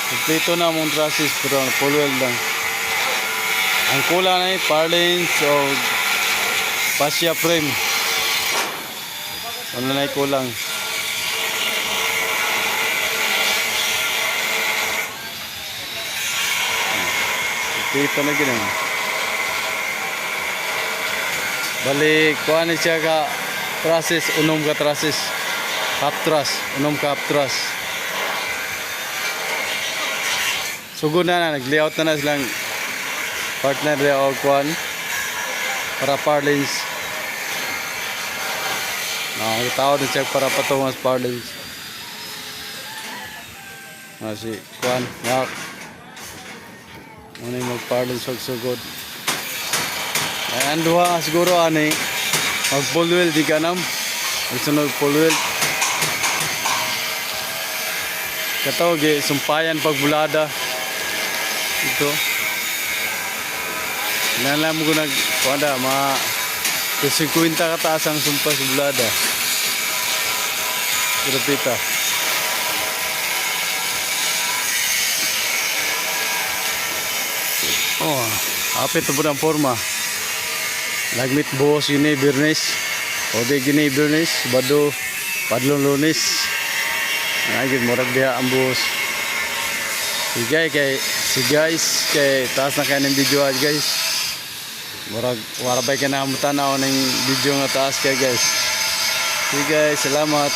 Kompleto na mong trusses pero full weld lang. Ang kulang ay parlins o fascia frame. Ano na kulang. Kompleto na gina. Balik kuha ni siya ka trusses, unom ka trusses. Half truss, unom ka half truss. Sugod na nag-layout na silang partner o kuan para parlins. Tawag din siya para patungas parlins. Si kuan yak. Ano yung mag-parlins sugod. Ayan duha siguro ani mag-full wheel di ka nam. Magsunod full wheel. Katawag sumpayan pagbulada. Ito. Nalam ko kuanda mga 50 kataas ang sumpa sa bulada. Grapita. Oh, apit to ang forma. Lagmit buhos yun Bernes. O di gini Bernes, bado padlong Lunes. Nagid murag diha ang buhos. Sige guys kay taas na kayo ng video guys. Murag warabay ka na mutanaw ng video nga taas kay guys. Sige guys, salamat.